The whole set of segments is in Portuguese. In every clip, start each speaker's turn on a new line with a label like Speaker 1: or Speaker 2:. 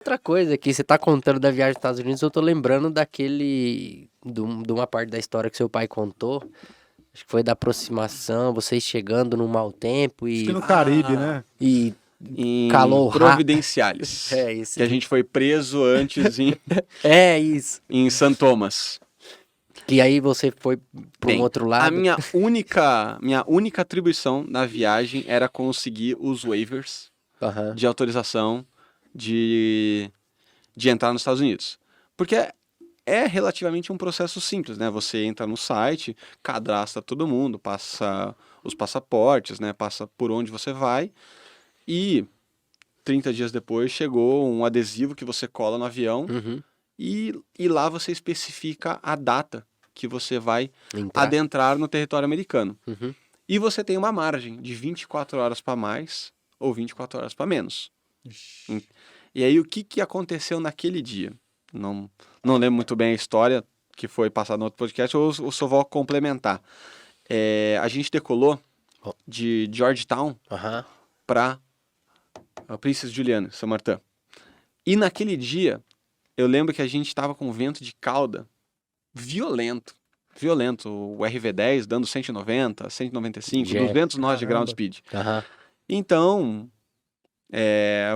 Speaker 1: Outra coisa que você tá contando da viagem dos Estados Unidos, eu tô lembrando de uma parte da história que seu pai contou. Acho que foi da aproximação, vocês chegando num mau tempo
Speaker 2: Acho que no Caribe, né?
Speaker 1: e
Speaker 3: Em
Speaker 1: calor
Speaker 3: Providenciales.
Speaker 1: É isso.
Speaker 3: Que a gente foi preso antes
Speaker 1: É isso.
Speaker 3: em St. Thomas.
Speaker 1: Que aí você foi para um
Speaker 3: Bem,
Speaker 1: outro lado.
Speaker 3: A minha única atribuição na viagem era conseguir os waivers
Speaker 1: Aham.
Speaker 3: de autorização de entrar nos Estados Unidos. Porque é relativamente um processo simples, né? Você entra no site, cadastra todo mundo, passa os passaportes, né? Passa por onde você vai e 30 dias depois chegou um adesivo que você cola no avião
Speaker 1: Uhum.
Speaker 3: e lá você especifica a data que você vai
Speaker 1: Entrar.
Speaker 3: adentrar no território americano.
Speaker 1: Uhum.
Speaker 3: E você tem uma margem de 24 horas para mais ou 24 horas para menos. E aí o que aconteceu naquele dia? Não lembro muito bem a história que foi passada no outro podcast, ou só vou complementar. A gente decolou de Georgetown
Speaker 1: Aham.
Speaker 3: para Princess Juliana, São Martin. E naquele dia, eu lembro que a gente estava com vento de cauda violento. O RV10 dando 190, 195,
Speaker 1: Jet.
Speaker 3: 200 nós de ground speed.
Speaker 1: Aham.
Speaker 3: Então,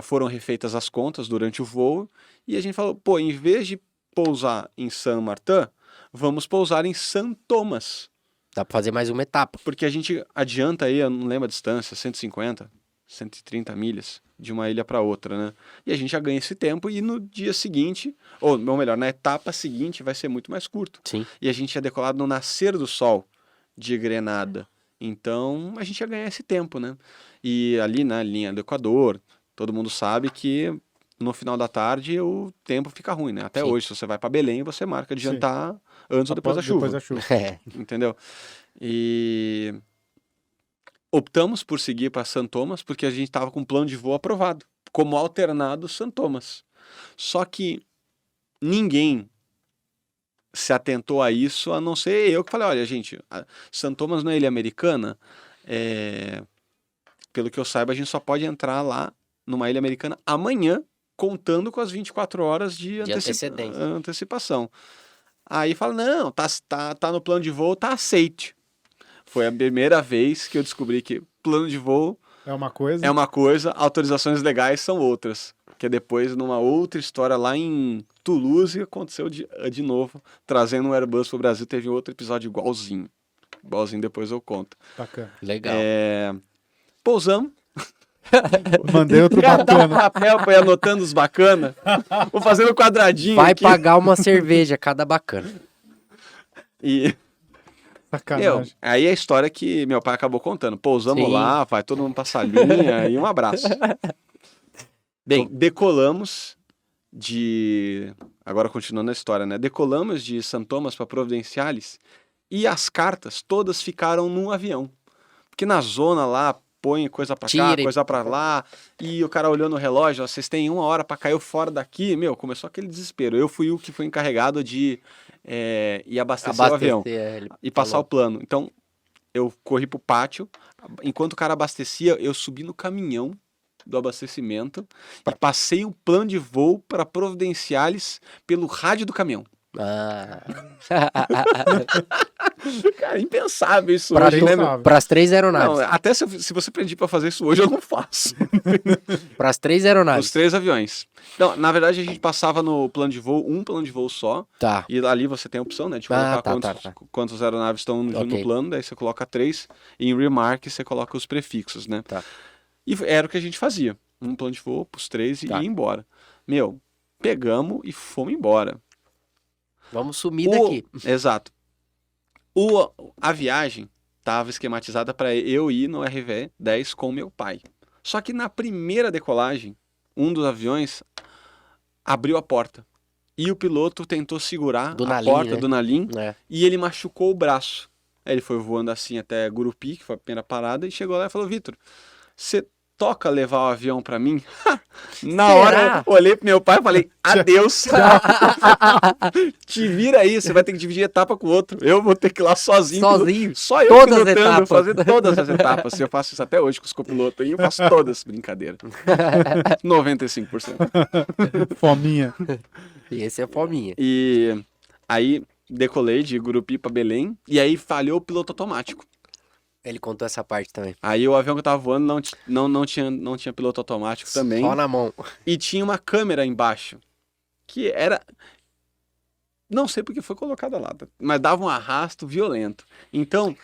Speaker 3: foram refeitas as contas durante o voo e a gente falou, pô, em vez de pousar em Saint Martin, vamos pousar em St. Thomas.
Speaker 1: Dá pra fazer mais uma etapa.
Speaker 3: Porque a gente adianta aí, eu não lembro a distância, 150, 130 milhas de uma ilha para outra, né? E a gente já ganha esse tempo e no dia seguinte, ou melhor, na etapa seguinte vai ser muito mais curto.
Speaker 1: Sim.
Speaker 3: E a gente ia decolar no nascer do sol de Grenada. Então, a gente ia ganhar esse tempo, né? E ali na linha do Equador, todo mundo sabe que no final da tarde o tempo fica ruim, né? Até
Speaker 1: Sim.
Speaker 3: hoje, se você vai para Belém, você marca de
Speaker 2: Sim.
Speaker 3: jantar antes ou depois da chuva.
Speaker 1: É.
Speaker 3: Entendeu? E optamos por seguir para St. Thomas porque a gente estava com um plano de voo aprovado, como alternado St. Thomas. Só que ninguém se atentou a isso, a não ser eu que falei, olha, gente, St. Thomas não é ilha americana, pelo que eu saiba, a gente só pode entrar lá numa ilha americana amanhã, contando com as 24 horas de
Speaker 1: antecedência.
Speaker 3: antecipação. Aí fala, não, tá no plano de voo, tá aceite. Foi a primeira vez que eu descobri que plano de voo
Speaker 2: é uma
Speaker 3: coisa, autorizações legais são outras. Que depois, numa outra história lá em Toulouse, aconteceu de novo, trazendo um Airbus pro Brasil, teve outro episódio igualzinho. Igualzinho, depois eu conto.
Speaker 2: Bacana.
Speaker 1: Legal.
Speaker 3: Pousamos.
Speaker 2: Mandei outro bacana.
Speaker 3: Papel pra ir anotando os bacana. Vou fazendo um quadradinho
Speaker 1: Vai
Speaker 3: aqui.
Speaker 1: pagar uma cerveja cada bacana.
Speaker 3: E...
Speaker 2: Sacanagem.
Speaker 3: aí a história que meu pai acabou contando. Pousamos
Speaker 1: Sim.
Speaker 3: lá, vai todo mundo pra salinha e um abraço. Bem, decolamos agora continuando a história, né? Decolamos de St. Thomas para Providenciales e as cartas todas ficaram no avião. Porque na zona lá, põe coisa pra cá, coisa pra lá, e o cara olhou no relógio, ó, vocês têm 1 hora pra cair fora daqui. Começou aquele desespero. Eu fui o que foi encarregado de ir abastecer o avião e passar o plano. Então, eu corri pro pátio, enquanto o cara abastecia, eu subi no caminhão do abastecimento e passei um plano de voo para Providenciales pelo rádio do caminhão. Cara, impensável isso hoje, né, meu?
Speaker 1: Para as 3 aeronaves.
Speaker 3: Não, até se você pedir para fazer isso hoje, eu não faço.
Speaker 1: Para as 3 aeronaves.
Speaker 3: Os 3 aviões. Então, na verdade, a gente passava no plano de voo, um plano de voo só.
Speaker 1: Tá.
Speaker 3: E ali você tem a opção, né, de colocar quantas aeronaves estão no plano, daí você coloca 3. E em remark você coloca os prefixos, né?
Speaker 1: Tá.
Speaker 3: E era o que a gente fazia. Um plano de voo pros 3 e ia embora. Pegamos e fomos embora.
Speaker 1: Vamos sumir daqui.
Speaker 3: Exato. A viagem estava esquematizada para eu ir no RV10 com meu pai. Só que na primeira decolagem, um dos aviões abriu a porta. E o piloto tentou segurar a porta do Nalim e ele machucou o braço. Aí ele foi voando assim até Gurupi, que foi a primeira parada, e chegou lá e falou, Vitor, você toca levar o avião pra mim? Na hora, eu olhei pro meu pai e falei, adeus. Te vira aí, você vai ter que dividir etapa com o outro. Eu vou ter que ir lá sozinho. Só eu pilotando, fazer todas as etapas. Eu faço isso até hoje com os copilotos aí, eu faço todas, brincadeira. 95%.
Speaker 2: Fominha.
Speaker 1: E esse é fominha.
Speaker 3: E aí decolei de Gurupi pra Belém, e aí falhou o piloto automático.
Speaker 1: Ele contou essa parte também.
Speaker 3: Aí o avião que eu tava voando não tinha piloto automático também.
Speaker 1: Só na mão.
Speaker 3: E tinha uma câmera embaixo, que era... Não sei porque foi colocada lá, mas dava um arrasto violento. Então,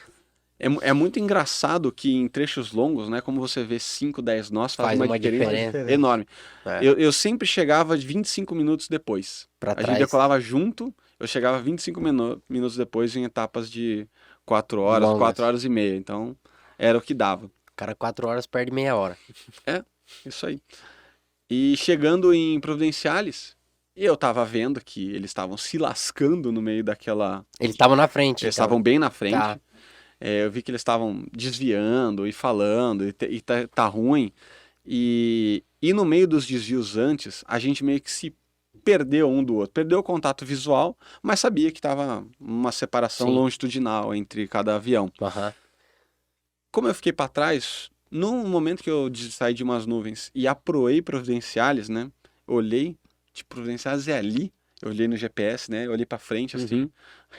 Speaker 3: é muito engraçado que em trechos longos, né, como você vê 5, 10 nós, faz uma diferença enorme. É. Eu sempre chegava 25 minutos depois. A gente decolava junto, eu chegava 25 minutos depois em etapas de 4 horas, longas. 4 horas e meia. Então, era o que dava.
Speaker 1: Cara, 4 horas perde meia hora.
Speaker 3: É, isso aí. E chegando em Providenciales, eu tava vendo que eles estavam se lascando no meio daquela...
Speaker 1: Eles estavam na frente.
Speaker 3: Eles estavam bem na frente. Tá. Eu vi que eles estavam desviando e falando, e tá ruim. E no meio dos desvios antes, a gente meio que se perdeu um do outro. Perdeu o contato visual, mas sabia que tava uma separação longitudinal entre cada avião.
Speaker 1: Uhum.
Speaker 3: Como eu fiquei para trás, no momento que eu saí de umas nuvens e aproei Providenciales, né? Olhei, tipo, Providenciales é ali. Eu olhei no GPS, né? Eu olhei para frente, assim.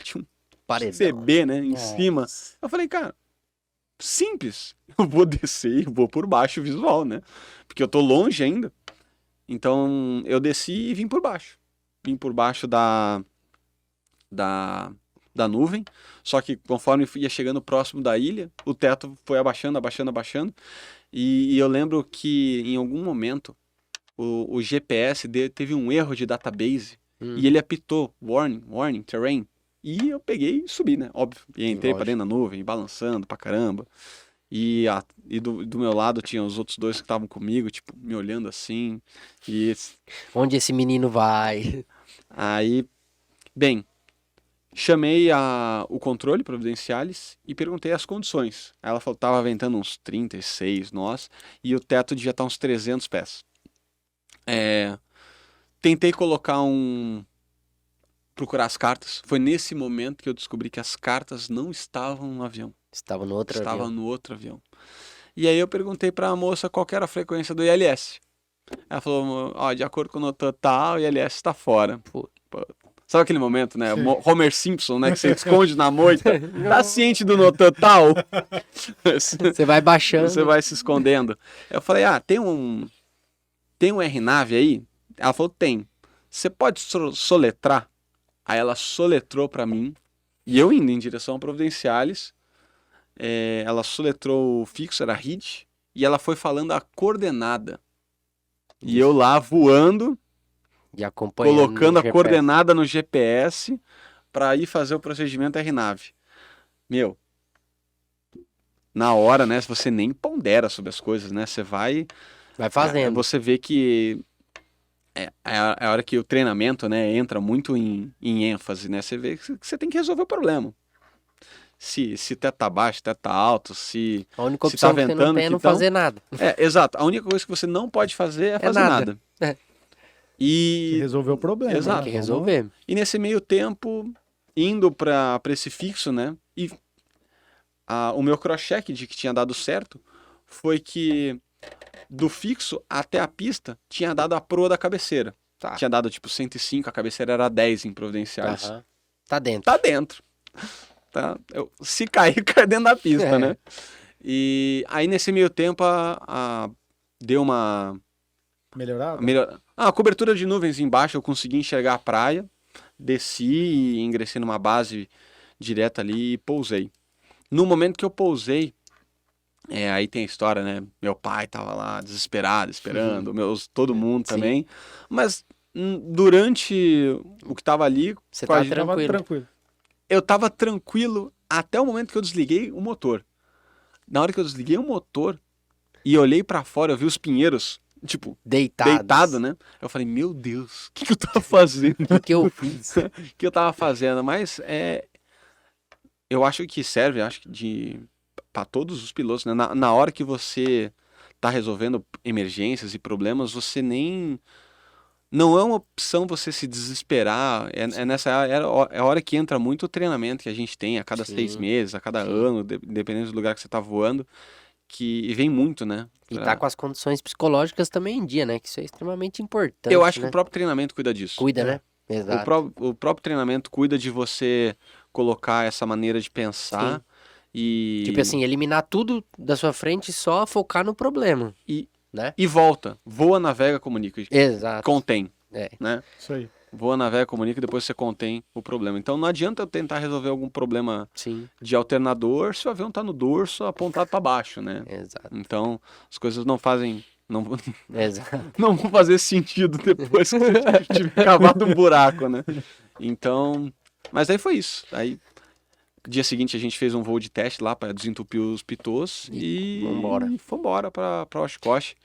Speaker 3: Tinha um CB, né? Em cima. Eu falei, cara, simples. Eu vou descer e vou por baixo o visual, né? Porque eu tô longe ainda. Então, eu desci e vim por baixo. Vim por baixo da nuvem. Só que conforme ia chegando próximo da ilha, o teto foi abaixando. E eu lembro que em algum momento o GPS teve um erro de database e ele apitou warning, terrain. E eu peguei e subi, né? Óbvio. E entrei pra dentro da nuvem, balançando pra caramba. E do meu lado tinha os outros dois que estavam comigo, tipo, me olhando assim.
Speaker 1: Onde esse menino vai?
Speaker 3: Aí, bem, chamei o controle Providenciales e perguntei as condições. Ela falou que tava ventando uns 36 nós e o teto devia estar uns 300 pés. Tentei procurar as cartas. Foi nesse momento que eu descobri que as cartas não estavam no avião.
Speaker 1: Estava no outro
Speaker 3: avião. E aí eu perguntei pra moça qual era a frequência do ILS. Ela falou, de acordo com o NOTAM tal, o ILS está fora. Pô. Sabe aquele momento, né? Homer Simpson, né? Que você esconde na moita. Tá ciente do NOTAM tal?
Speaker 1: Você vai baixando.
Speaker 3: Você vai se escondendo. Eu falei, tem um RNAV aí? Ela falou, tem. Você pode soletrar? Aí ela soletrou pra mim. E eu indo em direção a Providenciales. Ela soletrou o fixo, era HID. E ela foi falando a coordenada. E eu lá voando.
Speaker 1: E acompanhando,
Speaker 3: colocando a coordenada no GPS para ir fazer o procedimento RNAV. Meu, na hora, né, você nem pondera sobre as coisas, né, você vai
Speaker 1: fazendo.
Speaker 3: Você vê que é a hora que o treinamento, né, entra muito em ênfase, né, você vê que você tem que resolver o problema. Se teto tá baixo, teto tá alto, se
Speaker 1: a única opção
Speaker 3: tá ventando,
Speaker 1: que você não tem é não fazer nada.
Speaker 3: Exato. A única coisa que você não pode fazer é fazer nada. E
Speaker 2: resolver o problema.
Speaker 3: Exato.
Speaker 1: Tem que resolver.
Speaker 3: E nesse meio tempo, indo para esse fixo, né? E o meu cross-check de que tinha dado certo foi que do fixo até a pista tinha dado a proa da cabeceira. Tá. Tinha dado tipo 105, a cabeceira era 10 em Providenciales.
Speaker 1: Uhum. Tá dentro.
Speaker 3: Tá dentro. Tá? Se cair, cai dentro da pista, né? E aí nesse meio tempo deu uma...
Speaker 2: Melhorada?
Speaker 3: A cobertura de nuvens embaixo, eu consegui enxergar a praia, desci e ingressei numa base direta ali e pousei. No momento que eu pousei, aí tem a história, né? Meu pai tava lá desesperado, esperando, todo mundo também. Mas durante o que tava ali...
Speaker 1: Você tava tranquilo.
Speaker 3: Eu tava tranquilo até o momento que eu desliguei o motor. Na hora que eu desliguei o motor e olhei pra fora, eu vi os pinheiros... Tipo, deitado, né? Eu falei, meu Deus, o que eu tava fazendo?
Speaker 1: O que eu fiz?
Speaker 3: O que eu tava fazendo? Mas eu acho que serve, pra todos os pilotos, né? Na hora que você tá resolvendo emergências e problemas, você nem... Não é uma opção você se desesperar, é a hora que entra muito o treinamento que a gente tem a cada 6 meses, a cada ano, dependendo do lugar que você tá voando, que vem muito, né?
Speaker 1: E tá com as condições psicológicas também em dia, né? Que isso é extremamente importante,
Speaker 3: Eu acho
Speaker 1: né?
Speaker 3: que o próprio treinamento cuida disso.
Speaker 1: Cuida, né? Exato.
Speaker 3: O próprio treinamento cuida de você colocar essa maneira de pensar.
Speaker 1: Sim.
Speaker 3: E...
Speaker 1: Tipo assim, eliminar tudo da sua frente e só focar no problema. Né?
Speaker 3: E volta. Voa, navega, comunica.
Speaker 1: Exato.
Speaker 3: Contém.
Speaker 1: É.
Speaker 3: Né?
Speaker 2: Isso aí.
Speaker 3: Voa, navega, comunica e depois você contém o problema. Então não adianta eu tentar resolver algum problema
Speaker 1: Sim.
Speaker 3: de alternador se o avião tá no dorso apontado para baixo, né?
Speaker 1: Exato.
Speaker 3: Então as coisas não fazem...
Speaker 1: Exato.
Speaker 3: Não vão fazer sentido depois que você tiver cavado um buraco, né? Então... Mas aí foi isso. Aí... Dia seguinte a gente fez um voo de teste lá para desentupir os pitôs e
Speaker 1: vambora.
Speaker 3: fomos embora para Oshkosh.